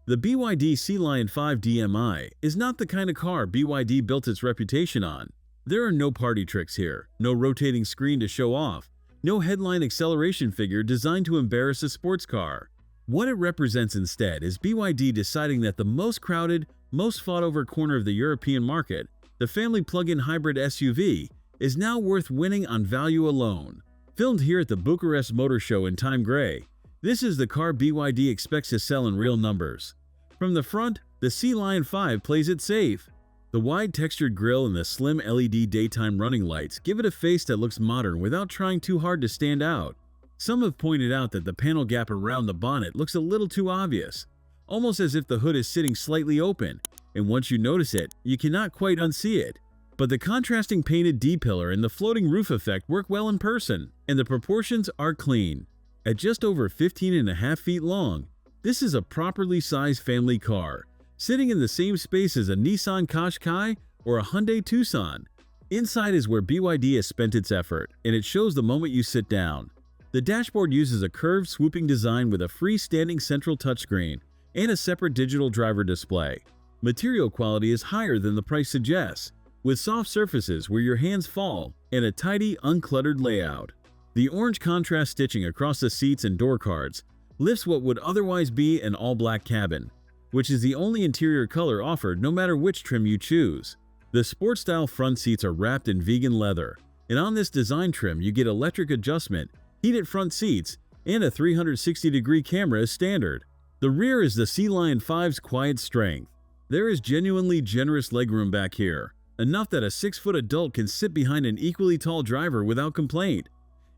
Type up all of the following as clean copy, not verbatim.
The BYD Sealion 5 EM-i is not the kind of car BYD built its reputation on. There are no party tricks here, no rotating screen to show off, no headline acceleration figure designed to embarrass a sports car. What it represents instead is BYD deciding that the most crowded, most fought-over corner of the European market, the family plug-in hybrid SUV, is now worth winning on value alone. Filmed here at the Bucharest Motor Show in time gray, this is the car BYD expects to sell in real numbers. From the front, the Sealion 5 plays it safe. The wide textured grille and the slim LED daytime running lights give it a face that looks modern without trying too hard to stand out. Some have pointed out that the panel gap around the bonnet looks a little too obvious, almost as if the hood is sitting slightly open, and once you notice it, you cannot quite unsee it. But the contrasting painted D-pillar and the floating roof effect work well in person, and the proportions are clean. At just over 15.5 feet long, this is a properly sized family car, sitting in the same space as a Nissan Qashqai or a Hyundai Tucson. Inside is where BYD has spent its effort, and it shows the moment you sit down. The dashboard uses a curved, swooping design with a freestanding central touchscreen and a separate digital driver display. Material quality is higher than the price suggests, with soft surfaces where your hands fall and a tidy, uncluttered layout. The orange contrast stitching across the seats and door cards lifts what would otherwise be an all-black cabin, which is the only interior color offered no matter which trim you choose. The sport-style front seats are wrapped in vegan leather, and on this design trim you get electric adjustment, heated front seats, and a 360-degree camera as standard. The rear is the Sealion 5's quiet strength. There is genuinely generous legroom back here, enough that a 6-foot adult can sit behind an equally tall driver without complaint.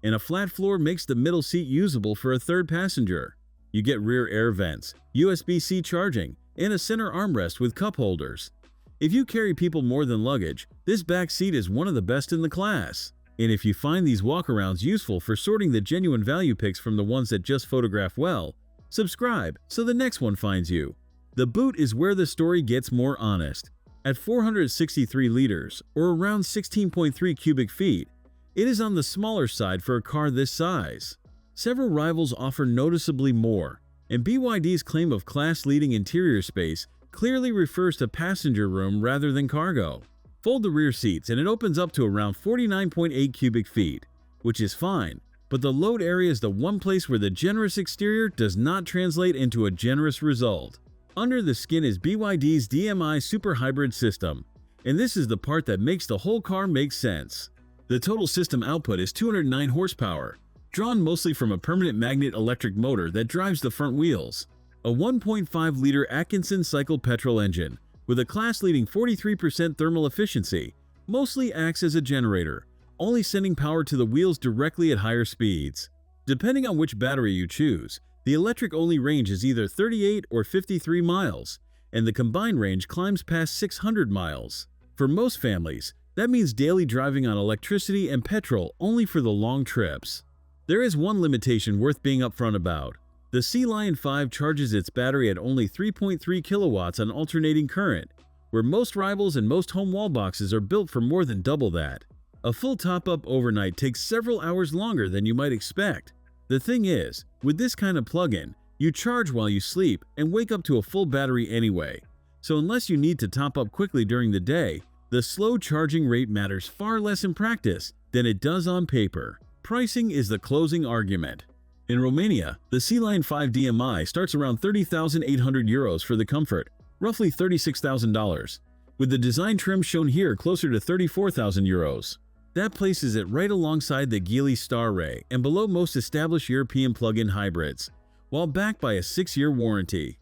And a flat floor makes the middle seat usable for a third passenger. You get rear air vents, USB-C charging, and a center armrest with cup holders. If you carry people more than luggage, this back seat is one of the best in the class. And if you find these walkarounds useful for sorting the genuine value pics from the ones that just photograph well, subscribe so the next one finds you. The boot is where the story gets more honest. At 463 liters, or around 16.3 cubic feet, it is on the smaller side for a car this size. Several rivals offer noticeably more, and BYD's claim of class-leading interior space clearly refers to passenger room rather than cargo. Fold the rear seats and it opens up to around 49.8 cubic feet, which is fine, but the load area is the one place where the generous exterior does not translate into a generous result. Under the skin is BYD's DMI Super Hybrid system, and this is the part that makes the whole car make sense. The total system output is 209 horsepower, drawn mostly from a permanent magnet electric motor that drives the front wheels. A 1.5-liter Atkinson-cycle petrol engine, with a class-leading 43% thermal efficiency, mostly acts as a generator, only sending power to the wheels directly at higher speeds. Depending on which battery you choose, the electric-only range is either 38 or 53 miles, and the combined range climbs past 600 miles. For most families, that means daily driving on electricity and petrol only for the long trips. There is one limitation worth being upfront about. The Sealion 5 charges its battery at only 3.3 kilowatts on alternating current, where most rivals and most home wall boxes are built for more than double that. A full top-up overnight takes several hours longer than you might expect. The thing is, with this kind of plug-in, you charge while you sleep and wake up to a full battery anyway. So unless you need to top up quickly during the day, the slow charging rate matters far less in practice than it does on paper. Pricing is the closing argument. In Romania, the Sealion 5 EM-i starts around 30,800 euros for the Comfort, roughly $36,000, with the design trim shown here closer to 34,000 euros. That places it right alongside the Geely Starray and below most established European plug-in hybrids, while backed by a 6-year warranty.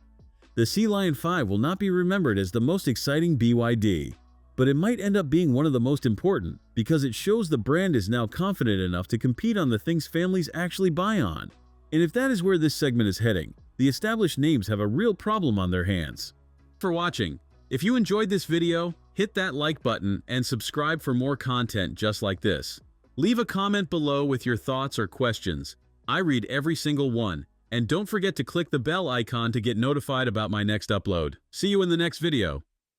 The Sealion 5 will not be remembered as the most exciting BYD, but it might end up being one of the most important because it shows the brand is now confident enough to compete on the things families actually buy on. And if that is where this segment is heading, the established names have a real problem on their hands. For watching. If you enjoyed this video, hit that like button and subscribe for more content just like this. Leave a comment below with your thoughts or questions. I read every single one. And don't forget to click the bell icon to get notified about my next upload. See you in the next video.